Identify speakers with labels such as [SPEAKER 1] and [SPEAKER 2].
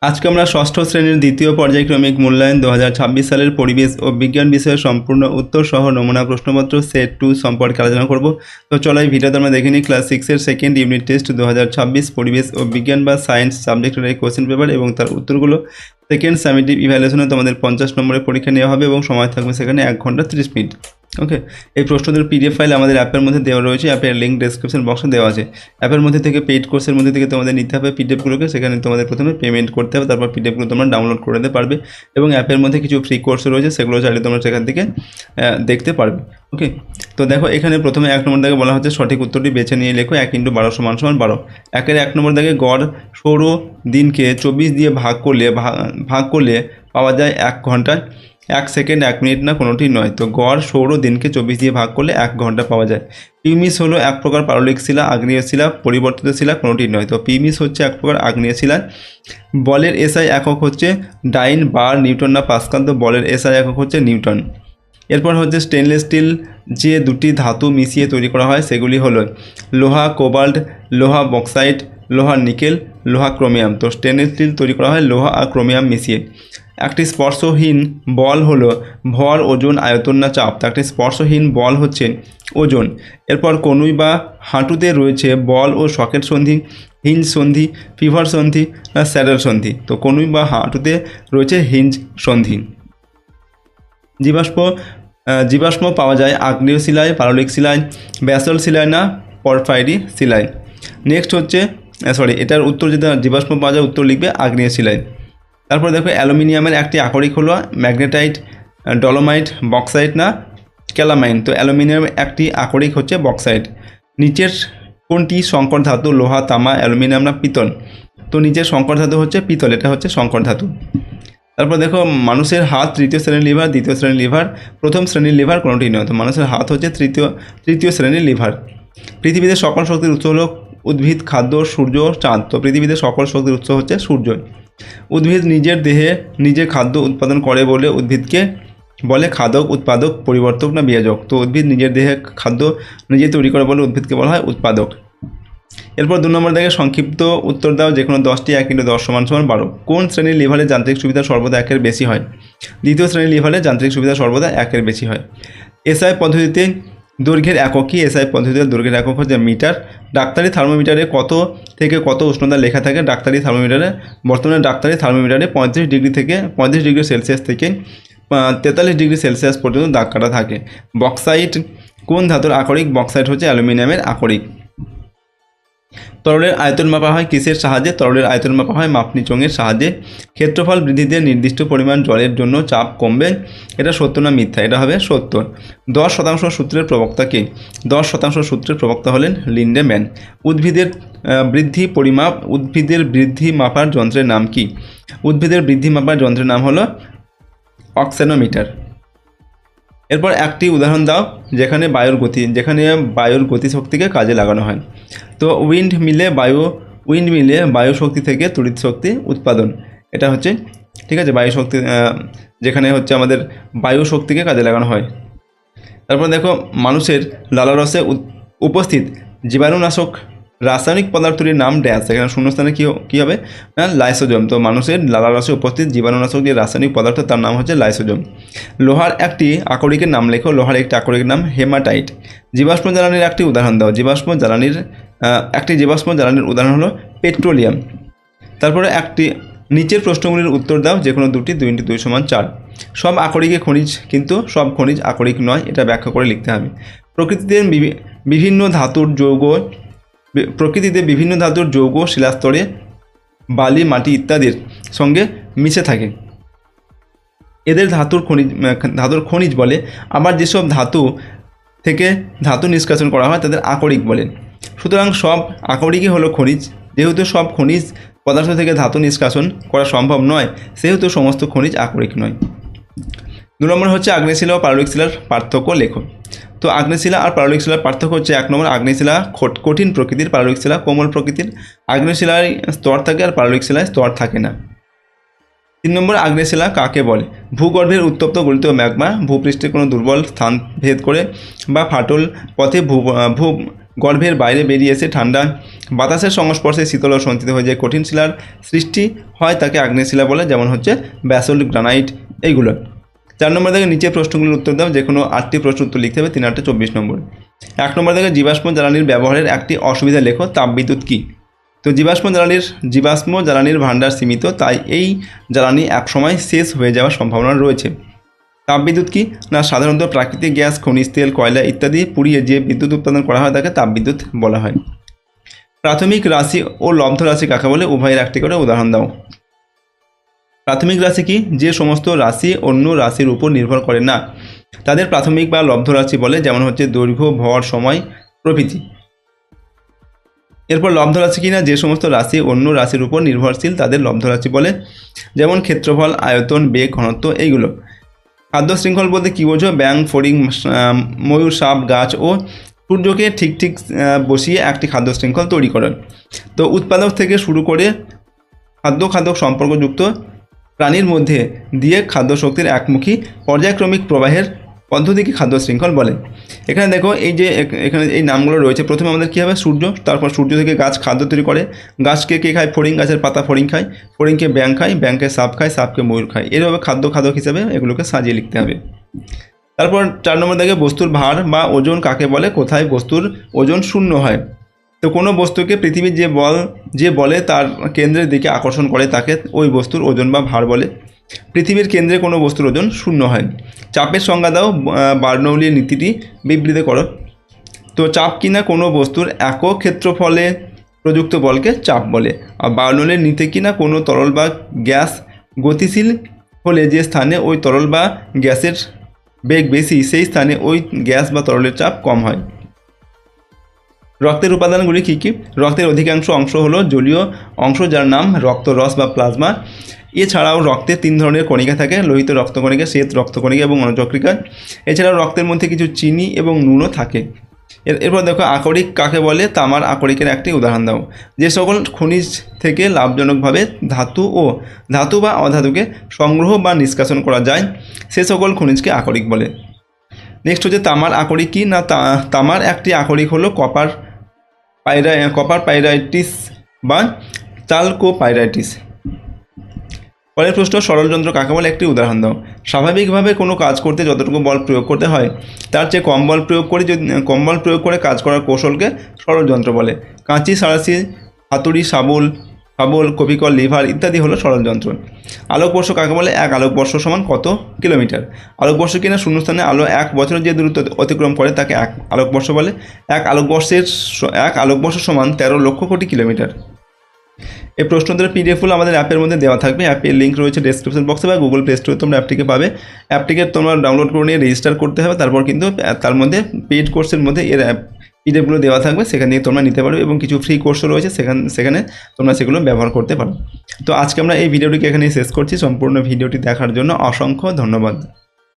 [SPEAKER 1] আজকে আমরা ষষ্ঠ শ্রেণীর দ্বিতীয় পর্যায়ক্রমিক মূল্যায়ন 2026 সালের পরিবেশ ও বিজ্ঞান বিষয়ে সম্পূর্ণ উত্তর সহ নমুনা প্রশ্নপত্র সেট 2 সম্পর্কে আলোচনা করব। তো চলো এই ভিডিওতে আমরা দেখে নিই ক্লাস 6 এর সেকেন্ড ইউনিট টেস্ট 2026 পরিবেশ ও বিজ্ঞান বা সায়েন্স সাবজেক্টের এই কোশ্চেন পেপার এবং তার উত্তরগুলো। সেকেন্ড সামেটিভ ইভ্যালুয়েশনে তোমাদের 50 নম্বরের পরীক্ষা নেওয়া হবে এবং সময় থাকবে সেখানে 1 ঘন্টা 30 মিনিট। ওকে, এই প্রশ্নদের পিডিএফ ফাইল আমাদের অ্যাপের মধ্যে দেওয়া রয়েছে, অ্যাপের লিঙ্ক ডেসক্রিপশন বক্সে দেওয়া আছে। অ্যাপের মধ্যে থেকে পেইড কোর্সের মধ্যে থেকে তোমাদের নিতে হবে পিডিএফগুলোকে, সেখানে তোমাদের প্রথমে পেমেন্ট করতে হবে, তারপর পিডিএফগুলো তোমরা ডাউনলোড করে নিতে পারবে এবং অ্যাপের মধ্যে কিছু ফ্রি কোর্স রয়েছে, সেগুলো চাইলে তোমরা সেখান থেকে দেখতে পারবে। ওকে, তো দেখো এখানে প্রথমে 1 নম্বর দাগে বলা হচ্ছে সঠিক উত্তরটি বেছে নিয়ে লেখো 1 × 12 = 12। একের 1 নম্বর দাগে গড় সৌর দিনকে 24 দিয়ে ভাগ করলে পাওয়া যায় 1 ঘন্টা 1 সেকেন্ড 1 মিনিট না কোনোটি নয়। তো গড় সৌর দিনকে 24 দিয়ে ভাগ করলে 1 ঘন্টা পাওয়া যায়। পিমিস হলো এক প্রকার পারলিক শিলা, আগ্নেয় শিলা, পরিবর্তিত শিলা কোনোটি নয়। তো পিমিস হচ্ছে এক প্রকার আগ্নেয় শিলা। বলের এসআই একক হচ্ছে ডাইন, বার, নিউটন না পাস্কাল। তো বলের এসআই একক হচ্ছে নিউটন। এরপর হচ্ছে স্টেনলেস স্টিল যে দুটি ধাতু মিশিয়ে তৈরি করা হয় সেগুলি হলো লোহা কোবাল্ট, লোহা বক্সাইট, লোহা নিকেল, লোহা ক্রোমিয়াম। তো স্টেনলেস স্টিল তৈরি করা হয় লোহা আর ক্রোমিয়াম মিশিয়ে। একটি স্পর্শহীন বল হলো ভর, ওজন, আয়তন না চাপ। তো একটি স্পর্শহীন বল হচ্ছে ওজন। এরপর কনুই বা হাঁটুতে রয়েছে বল ও সকেট সন্ধি, হিঞ্জ সন্ধি, ফিভার সন্ধি না স্যাডেল সন্ধি। তো কনুই বা হাঁটুতে রয়েছে হিঞ্জ সন্ধি। জীবাশ্ম পাওয়া যায় আগ্নেয় শিলায়, পাললিক শিলায়, ব্যাসল্ট শিলায় না পরফাইরি শিলায়। নেক্সট হচ্ছে এটার উত্তর যেটা জীবাশ্ম পাওয়া যায় উত্তর লিখবে আগ্নেয় শিলায়। তারপর দেখো অ্যালুমিনিয়ামের একটি আকরিক হলো ম্যাগনেটাইট, ডলোমাইট, বক্সাইট না ক্যালামাইন। তো অ্যালুমিনিয়ামের একটি আকরিক হচ্ছে বক্সাইট। নিচের কোনটি সংকর ধাতু? লোহা, তামা, অ্যালুমিনিয়াম না পিতল। তো নিচের সংকর ধাতু হচ্ছে পিতল, এটা হচ্ছে সংকর ধাতু। তারপর দেখো মানুষের হাত তৃতীয় শ্রেণীর লিভার, দ্বিতীয় শ্রেণীর লিভার, প্রথম শ্রেণীর লিভার কোনোটি নয়। তো মানুষের হাত হচ্ছে তৃতীয় শ্রেণীর লিভার। পৃথিবীতে সকল শক্তির উৎস হলো উদ্ভিদ, খাদ্য, সূর্য, চাঁদ। তো পৃথিবীতে সকল শক্তির উৎস হচ্ছে সূর্য। উদ্ভিদ নিজের দেহে নিজে খাদ্য উৎপাদন করে বলে উদ্ভিদকে বলে খাদক, উৎপাদক, পরিবর্তক না বিয়োজক। তো উদ্ভিদ নিজের দেহে খাদ্য নিজে তৈরি করে বলে উদ্ভিদকে বলা হয় উৎপাদক। এরপর 2 নম্বর দাগে সংক্ষিপ্ত উত্তর দাও যে কোনো 10টি 1 × 10 = 12। কোন শ্রেণীর লিভারে যান্ত্রিক সুবিধা সর্বদা 1-এর বেশি হয়? দ্বিতীয় শ্রেণীর লিভারে যান্ত্রিক সুবিধা সর্বদা 1-এর বেশি হয়। এসআই পদ্ধতিতে দৈর্ঘ্যের একক কি? এসআই পদ্ধতিতে দৈর্ঘ্যের একক হচ্ছে মিটার। ডাক্তারি থার্মোমিটারে কত থেকে কত উষ্ণতা লেখা থাকে? ডাক্তারি থার্মোমিটারে বর্তমানে ডাক্তারি থার্মোমিটারে 35 ডিগ্রি সেলসিয়াস থেকে 43 ডিগ্রি সেলসিয়াস পর্যন্ত দাগ কাটা থাকে। বক্সাইট কোন ধাতুর আকরিক? বক্সাইট হচ্ছে অ্যালুমিনিয়ামের আকরিক। তরলের আয়তন মাপা হয় কিসের সাহায্যে? তরলের আয়তন মাপা হয় মাপনী চোঙের সাহায্যে। ক্ষেত্রফল বৃদ্ধিতে নির্দিষ্ট পরিমাণ জলের জন্য চাপ কমবে, এটা সত্য না মিথ্যা? এটা হবে সত্য। 10% সূত্রের প্রবক্তা কে? 10% সূত্রের প্রবক্তা হলেন লিন্ডেম্যান। উদ্ভিদের বৃদ্ধি মাপার যন্ত্রের নাম কি? উদ্ভিদের বৃদ্ধি মাপার যন্ত্রের নাম হলো অক্সেনোমিটার। এরপর একটি উদাহরণ দাও যেখানে বায়ুর গতিশক্তিকে কাজে লাগানো হয়। তো উইন্ড মিলে বায়ু শক্তি থেকে তড়িৎ শক্তি উৎপাদন, এটা হচ্ছে ঠিক আছে বায়ু শক্তি, যেখানে হচ্ছে আমাদের বায়ু শক্তিকে কাজে লাগানো হয়। তারপর দেখো মানুষের লালারসে উপস্থিত জীবাণুনাশক রাসায়নিক পদার্থটির নাম ড্যাশ। এখানে শূন্যস্থানে কী হবে না লাইসোজোম। তো মানুষের লালারসে উপস্থিত জীবাণুনাশক যে রাসায়নিক পদার্থ তার নাম হচ্ছে লাইসোজোম। লোহার একটি আকরিকের নাম লেখো। লোহার একটি আকরিকের নাম হেমাটাইট। জীবাশ্ম জ্বালানির একটি উদাহরণ দাও। জীবাশ্ম জ্বালানির উদাহরণ হলো পেট্রোলিয়াম। তারপরে নিচের প্রশ্নগুলির উত্তর দাও যে কোনো 2 × 2 = 4। সব আকরিকে খনিজ কিন্তু সব খনিজ আকরিক নয়, এটা ব্যাখ্যা করে লিখতে হবে। প্রকৃতিতে বিভিন্ন ধাতুর যৌগ শিলাস্তরে বালি, মাটি ইত্যাদির সঙ্গে মিশে থাকে, এদের ধাতুর খনিজ বলে। আবার যেসব ধাতু থেকে ধাতু নিষ্কাশন করা হয় তাদের আকরিক বলে। সুতরাং সব আকরিকই হলো খনিজ। যেহেতু সব খনিজ পদার্থ থেকে ধাতু নিষ্কাশন করা সম্ভব নয়, সেহেতু সমস্ত খনিজ আকরিক নয়। 2 নম্বর হচ্ছে আগ্নেয় শিলা ও পাললিক শিলার পার্থক্য লেখো। তো আগ্নেয় শিলা আর পাললিক শিলার পার্থক্য হচ্ছে 1 নম্বর আগ্নেয় শিলা কঠিন প্রকৃতির, পাললিক শিলা কোমল প্রকৃতির। আগ্নেয় শিলায় স্তর থাকে আর পাললিক শিলায় স্তর থাকে না। 3 নম্বর আগ্নেয় শিলা কাকে বলে? ভূগর্ভের উত্তপ্ত গলিত ম্যাগমা ভূপৃষ্ঠে কোনো দুর্বল স্থান ভেদ করে বা ফাটল পথে গর্ভের বাইরে বেরিয়ে এসে ঠান্ডা বাতাসের সংস্পর্শে শীতল ও সঞ্চিত হয়ে যে কঠিন শিলার সৃষ্টি হয় তাকে আগ্নেয় শিলা বলে, যেমন হচ্ছে ব্যাসল্ট, গ্রানাইট এইগুলো। 4 নম্বর থেকে নিচে প্রশ্নগুলোর উত্তর দাও, যে কোনো 8টি প্রশ্ন উত্তর লিখতে হবে, 3 8 24 নম্বর। 1 নম্বর থেকে জীবাশ্ম জ্বালানির ব্যবহারের একটি অসুবিধা লেখো, তাপবিদ্যুৎ কী? তো জীবাশ্ম জ্বালানির ভাণ্ডার সীমিত, তাই এই জ্বালানি একসময় শেষ হয়ে যাওয়ার সম্ভাবনা রয়েছে। তাপবিদ্যুৎ কী? না সাধারণত প্রাকৃতিক গ্যাস, খনিজ তেল, কয়লা ইত্যাদি পুড়িয়ে যে বিদ্যুৎ উৎপাদন করা হয় তাকে তাপবিদ্যুৎ বলা হয়। প্রাথমিক রাশি ও লব্ধ রাশি কাকে বলে? উভয়ের একটি করে উদাহরণ দাও। প্রাথমিক রাশি কি? যে সমস্ত রাশি অন্য রাশির উপর নির্ভর করে না তাদের প্রাথমিক বা লব্ধ রাশি বলে, যেমন হচ্ছে দৈর্ঘ্য, ভর, সময় প্রভৃতি। এরপর লব্ধ রাশি কি? না যে সমস্ত রাশি অন্য রাশির উপর নির্ভরশীল তাদের লব্ধ রাশি বলে, যেমন ক্ষেত্রফল, আয়তন, বেগ, ঘনত্ব এইগুলো। খাদ্য শৃঙ্খল বলতে কী বোঝো? ব্যাঙ, ফড়িং, ময়ূর, সাপ, গাছ ও সূর্যকে ঠিক বসিয়ে একটি খাদ্য শৃঙ্খল তৈরি করে। তো উৎপাদক থেকে শুরু করে খাদ্য সম্পর্কযুক্ত প্রাণীর মধ্যে দিয়ে খাদ্য শক্তির একমুখী পর্যায়ক্রমিক প্রবাহের পদ্ধতিকে খাদ্য শৃঙ্খল বলে। এখানে দেখো এই যে এখানে এই নামগুলো রয়েছে, প্রথমে আমাদের কী হবে? সূর্য, তারপর সূর্য থেকে গাছ খাদ্য তৈরি করে, গাছকে কে খায়? ফড়িং, গাছের পাতা ফড়িং খায়, ফড়িংকে ব্যাঙ খায়, ব্যাঙকে সাপ খায়, সাপকে ময়ূর খায়। এভাবে খাদ্য হিসেবে এগুলোকে সাজিয়ে লিখতে হবে। তারপর 4 নম্বর থেকে বস্তুর ভার বা ওজন কাকে বলে? কোথায় বস্তুর ওজন শূন্য হয়? তো কোনো বস্তুকে পৃথিবীর যে বলে তার কেন্দ্রের দিকে আকর্ষণ করে তাকে ওই বস্তুর ওজন বা ভার বলে। পৃথিবীর কেন্দ্রে কোনো বস্তুর ওজন শূন্য হয়। চাপের সংজ্ঞা দাও, বার্নৌলির নীতিটি বিবৃত করো। তো চাপ কিনা কোনো বস্তুর একক ক্ষেত্রফলে প্রযুক্ত বলকে চাপ বলে। আর বার্নৌলির নীতি কিনা কোনো তরল বা গ্যাস গতিশীল হলে যে স্থানে ওই তরল বা গ্যাসের বেগ বেশি সেই স্থানে ওই গ্যাস বা তরলের চাপ কম হয়। রক্তের উপাদানগুলি কী কী? রক্তের অধিকাংশ অংশ হলো জলীয় অংশ, যার নাম রক্তরস বা প্লাজমা। এছাড়াও রক্তে 3 ধরনের কণিকা থাকে, লোহিত রক্তকণিকা, শ্বেত রক্তকণিকা এবং অনুচক্রিকা। এছাড়াও রক্তের মধ্যে কিছু চিনি এবং নুনও থাকে। এরপর দেখো আকরিক কাকে বলে? তামার আকরিকের একটি উদাহরণ দাও। যে সকল খনিজ থেকে লাভজনকভাবে ধাতু বা অধাতুকে সংগ্রহ বা নিষ্কাশন করা যায় সে সকল খনিজকে আকরিক বলে। নেক্সট হচ্ছে তামার আকরিক কী? না তামার একটি আকরিক হলো কপার পাইরাইটিস বা চালকোপাইরাইটিস। পরের প্রশ্ন, সরল যন্ত্র কাকে বলে? একটি উদাহরণ দাও। স্বাভাবিকভাবে কোনো কাজ করতে যতটুকু বল প্রয়োগ করতে হয় তার চেয়ে কম বল প্রয়োগ করে কাজ করার কৌশলকে সরল যন্ত্র বলে। কাঁচি, সাঁড়াশি, হাতুড়ি, শাবল, কপিকল, লিভার ইত্যাদি হলো সরল যন্ত্র। আলোকবর্ষ কাকে বলে? এক আলোকবর্ষ সমান কত কিলোমিটার? আলোকবর্ষ কিনা শূন্যস্থানে আলো 1 বছরের যে দূরত্ব অতিক্রম করে তাকে এক আলোকবর্ষ বলে। এক আলোকবর্ষ সমান 13 লক্ষ কোটি কিলোমিটার। এই প্রশ্নোত্তরের পিডিএফগুলো আমাদের অ্যাপের মধ্যে দেওয়া থাকবে। অ্যাপের লিঙ্ক রয়েছে ডেসক্রিপশন বক্সে বা গুগল প্লে স্টোরে তোমরা অ্যাপটিকে পাবে। অ্যাপটিকে তোমরা ডাউনলোড করে নিয়ে রেজিস্টার করতে হবে, তারপর কিন্তু তার মধ্যে পেইড কোর্সের মধ্যে এর পিডিএফগুলো দেওয়া থাকবে, সেখান থেকে তোমরা নিতে পারবে এবং কিছু ফ্রি কোর্সও রয়েছে সেখানে তোমরা সেগুলো ব্যবহার করতে পারো। তো আজকে আমরা এই ভিডিওটিকে এখানেই শেষ করছি। সম্পূর্ণ ভিডিওটি দেখার জন্য অসংখ্য ধন্যবাদ।